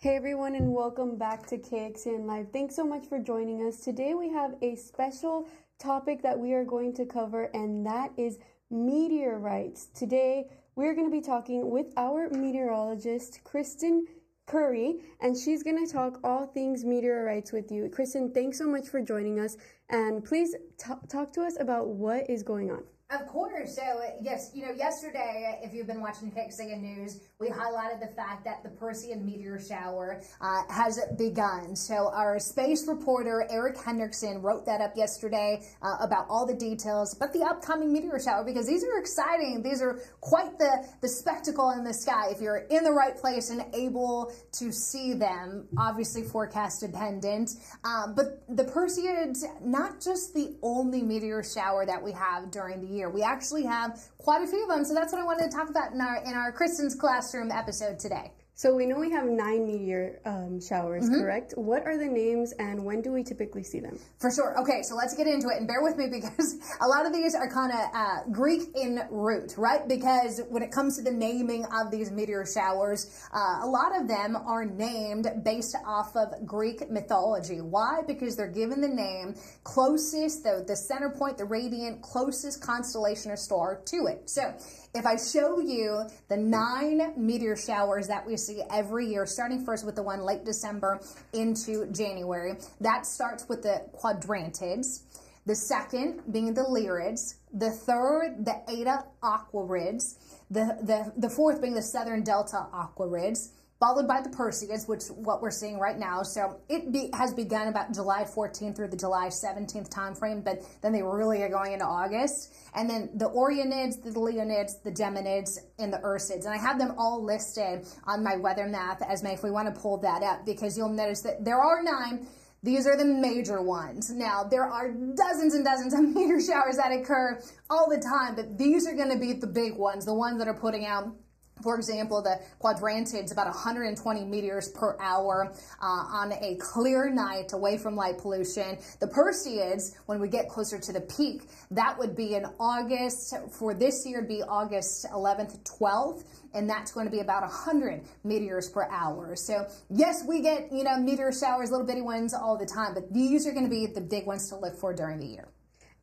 Hey everyone, and welcome back to KXN Live. Thanks so much for joining us. Today we have a special topic that we are going to cover, and that is meteorites. Today we're going to be talking with our meteorologist, Kristen Curry, and she's going to talk all things meteorites with you. Kristen, thanks so much for joining us, and please talk to us about what is going on. Of course. So, yes, yesterday, if you've been watching KXN News, we highlighted the fact that the Perseid meteor shower has begun. So, our space reporter, Eric Hendrickson, wrote that up yesterday about all the details about the upcoming meteor shower, because these are exciting. These are quite the spectacle in the sky. If you're in the right place and able to see them, obviously forecast dependent. But the Perseid's not just the only meteor shower that we have during the year. We actually have quite a few of them, so that's what I wanted to talk about in our Kristen's Classroom episode today. So we know we have 9 meteor showers, correct? What are the names and when do we typically see them? For sure. Okay, so let's get into it, and bear with me because a lot of these are kind of Greek in root, right? Because when it comes to the naming of these meteor showers, a lot of them are named based off of Greek mythology. Why? Because they're given the name closest, the center point, the radiant, closest constellation or star to it. So if I show you the 9 meteor showers that we see every year, starting first with the one late December into January, that starts with the quadrantids, the second being the lyrids, the third, the Eta aquarids, the fourth being the southern delta aquarids, followed by the Perseids, which what we're seeing right now. So it has begun about July 14th through the July 17th timeframe, but then they really are going into August. And then the Orionids, the Leonids, the Geminids, and the Ursids. And I have them all listed on my weather map, Esme, if we want to pull that up, because you'll notice that there are 9. These are the major ones. Now, there are dozens and dozens of meteor showers that occur all the time, but these are going to be the big ones, the ones that are putting out, for example, the quadrantids, about 120 meteors per hour on a clear night away from light pollution. The Perseids, when we get closer to the peak, that would be in August. For this year, it'd be August 11th, 12th, and that's going to be about 100 meteors per hour. So, yes, we get, meteor showers, little bitty ones all the time, but these are going to be the big ones to look for during the year.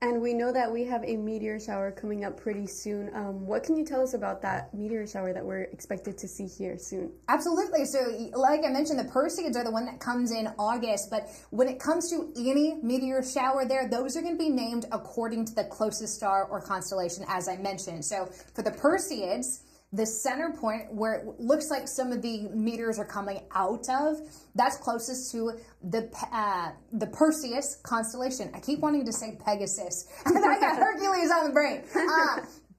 And we know that we have a meteor shower coming up pretty soon. What can you tell us about that meteor shower that we're expected to see here soon? Absolutely. So like I mentioned, the Perseids are the one that comes in August, but when it comes to any meteor shower there, those are going to be named according to the closest star or constellation, as I mentioned. So for the Perseids, the center point where it looks like some of the meteors are coming out of, that's closest to the Perseus constellation. I keep wanting to say Pegasus. I got Hercules on the brain.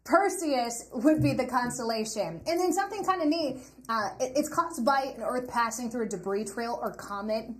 Perseus would be the constellation. And then something kind of neat, it's caused by an Earth passing through a debris trail or comet.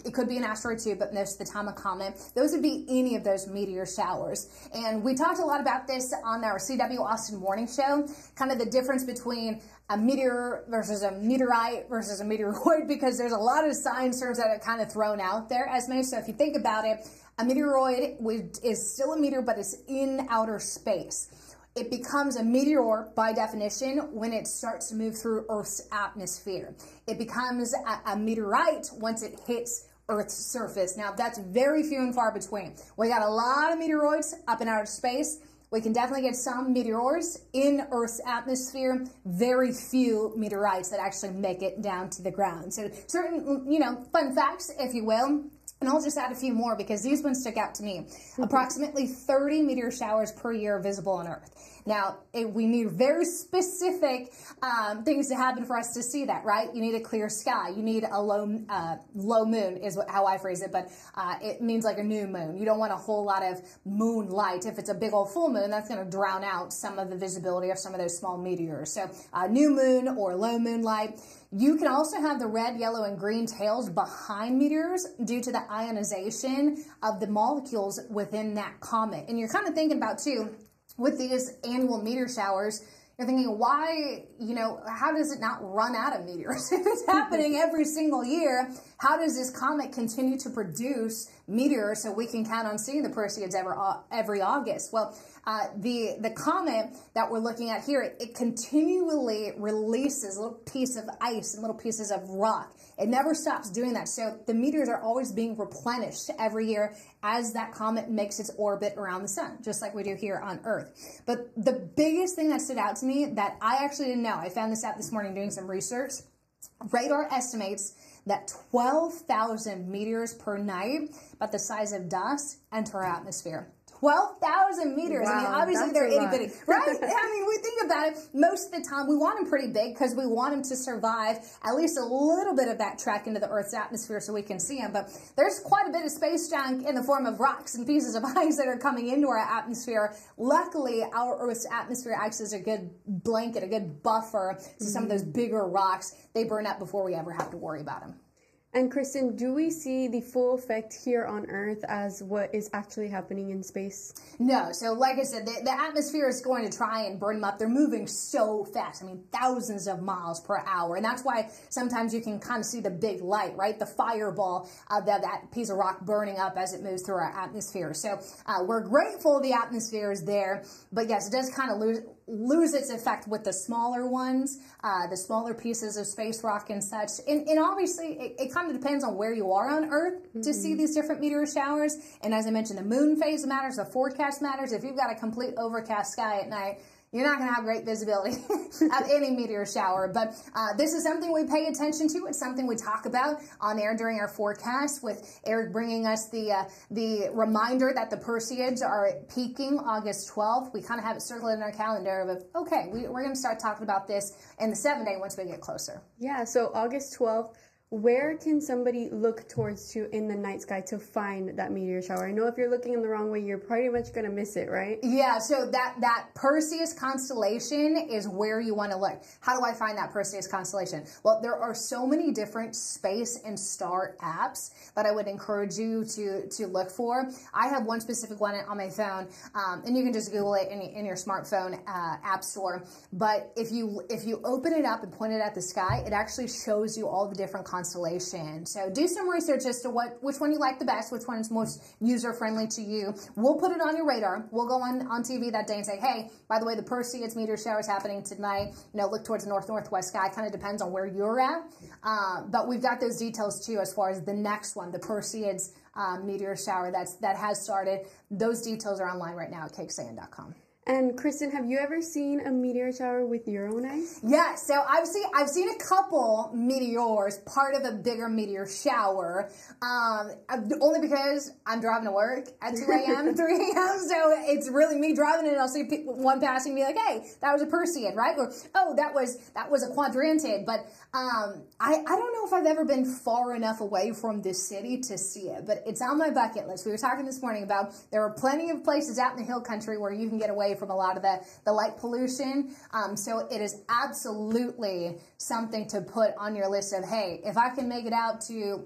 It could be an asteroid too, but most of the time a comet. Those would be any of those meteor showers. And we talked a lot about this on our CW Austin morning show, kind of the difference between a meteor versus a meteorite versus a meteoroid, because there's a lot of science terms that are kind of thrown out there, Esme. So if you think about it, a meteoroid is still a meteor, but it's in outer space. It becomes a meteor by definition when it starts to move through Earth's atmosphere. It becomes a meteorite once it hits Earth's surface. Now, that's very few and far between. We got a lot of meteoroids up in outer space. We can definitely get some meteors in Earth's atmosphere. Very few meteorites that actually make it down to the ground. So certain, fun facts, if you will. And I'll just add a few more because these ones stick out to me. Approximately 30 meteor showers per year are visible on Earth. Now, we need very specific things to happen for us to see that, right? You need a clear sky. You need a low moon is how I phrase it, but it means like a new moon. You don't want a whole lot of moonlight. If it's a big old full moon, that's going to drown out some of the visibility of some of those small meteors. So new moon or low moonlight. You can also have the red, yellow, and green tails behind meteors due to the ionization of the molecules within that comet. And you're kind of thinking about, too, with these annual meteor showers, you're thinking, why, how does it not run out of meteors? If it's happening every single year, how does this comet continue to produce meteors so we can count on seeing the Perseids every August? Well, the comet that we're looking at here, it continually releases little pieces of ice and little pieces of rock. It never stops doing that. So the meteors are always being replenished every year as that comet makes its orbit around the sun, just like we do here on Earth. But the biggest thing that stood out to me that I actually didn't know, I found this out this morning doing some research. Radar estimates that 12,000 meteors per night, about the size of dust, enter our atmosphere. 12,000 meters. Wow, I mean, obviously they're itty bitty, right? I mean, we think about it, most of the time we want them pretty big because we want them to survive at least a little bit of that trek into the Earth's atmosphere so we can see them. But there's quite a bit of space junk in the form of rocks and pieces of ice that are coming into our atmosphere. Luckily, our Earth's atmosphere acts as a good blanket, a good buffer to some of those bigger rocks. They burn up before we ever have to worry about them. And Kristen, do we see the full effect here on Earth as what is actually happening in space? No. So like I said, the atmosphere is going to try and burn them up. They're moving so fast. I mean, thousands of miles per hour. And that's why sometimes you can kind of see the big light, right? The fireball of that piece of rock burning up as it moves through our atmosphere. So we're grateful the atmosphere is there. But yes, it does kind of lose its effect with the smaller ones, the smaller pieces of space rock and such. And obviously, it kind of depends on where you are on Earth to see these different meteor showers. And as I mentioned, the moon phase matters, the forecast matters. If you've got a complete overcast sky at night, you're not going to have great visibility of any meteor shower. But this is something we pay attention to. It's something we talk about on air during our forecast, with Eric bringing us the reminder that the Perseids are peaking August 12th. We kind of have it circled in our calendar of, okay, we're going to start talking about this in the 7-day once we get closer. Yeah, so August 12th. Where can somebody look towards to in the night sky to find that meteor shower? I know if you're looking in the wrong way, you're pretty much going to miss it, right? Yeah, so that Perseus constellation is where you want to look. How do I find that Perseus constellation? Well, there are so many different space and star apps that I would encourage you to look for. I have one specific one on my phone, and you can just Google it in your smartphone app store. But if you open it up and point it at the sky, it actually shows you all the different constellations. So do some research as to which one you like the best, which one is most user-friendly to you. We'll put it on your radar. We'll go on TV that day and say, hey, by the way, the Perseids meteor shower is happening tonight. Look towards the northwest sky. Kind of depends on where you're at. But we've got those details too as far as the next one, the Perseids meteor shower that has started. Those details are online right now at cakesand.com. And Kristen, have you ever seen a meteor shower with your own eyes? Yeah, so I've seen a couple meteors, part of a bigger meteor shower, only because I'm driving to work at 2 a.m., 3 a.m., so it's really me driving and I'll see one passing and be like, hey, that was a Perseid, right? Or, oh, that was a quadrantid. But I don't know if I've ever been far enough away from this city to see it, but it's on my bucket list. We were talking this morning about there are plenty of places out in the hill country where you can get away from a lot of the light pollution. So it is absolutely something to put on your list of, hey, if I can make it out to,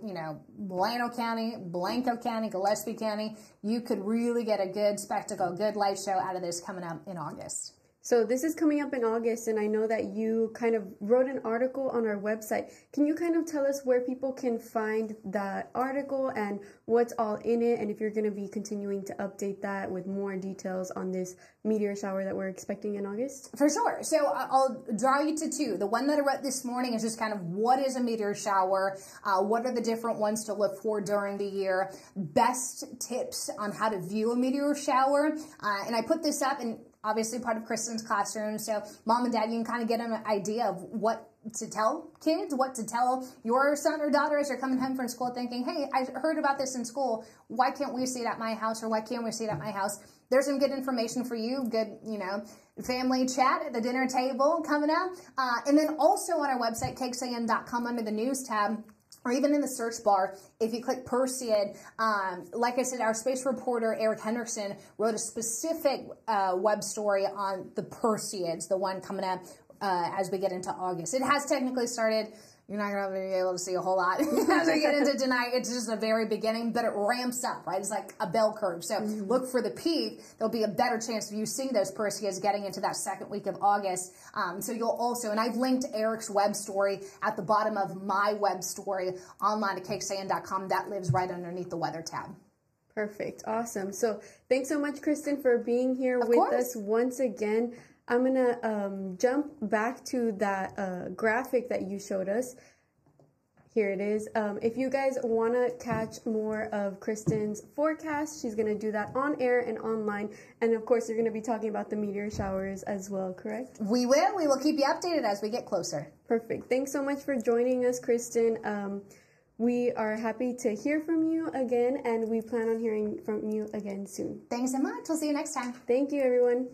Blanco County, Gillespie County, you could really get a good spectacle, good light show out of this coming up in August. So this is coming up in August, and I know that you kind of wrote an article on our website. Can you kind of tell us where people can find that article and what's all in it, and if you're going to be continuing to update that with more details on this meteor shower that we're expecting in August? For sure. So I'll draw you to two. The one that I wrote this morning is just kind of what is a meteor shower, what are the different ones to look for during the year, best tips on how to view a meteor shower, and I put this up in obviously part of Kristen's classroom, so mom and dad, you can kind of get an idea of what to tell kids, what to tell your son or daughter as they're coming home from school thinking, hey, I heard about this in school. Why can't we see it at my house, or why can't we see it at my house? There's some good information for you, good, family chat at the dinner table coming up. And then also on our website, cakesand.com, under the news tab, or even in the search bar, if you click Perseid, like I said, our space reporter, Eric Henderson, wrote a specific web story on the Perseids, the one coming up as we get into August. It has technically started you're not going to be able to see a whole lot as we get into tonight. It's just the very beginning, but it ramps up, right? It's like a bell curve. So look for the peak. There'll be a better chance of you seeing those Perseids getting into that second week of August. So you'll also, and I've linked Eric's web story at the bottom of my web story online at cakesand.com. That lives right underneath the weather tab. Perfect. Awesome. So thanks so much, Kristen, for being here with us once again. I'm going to jump back to that graphic that you showed us. Here it is. If you guys want to catch more of Kristen's forecast, she's going to do that on air and online. And of course, you're going to be talking about the meteor showers as well, correct? We will. We will keep you updated as we get closer. Perfect. Thanks so much for joining us, Kristen. We are happy to hear from you again, and we plan on hearing from you again soon. Thanks so much. We'll see you next time. Thank you, everyone.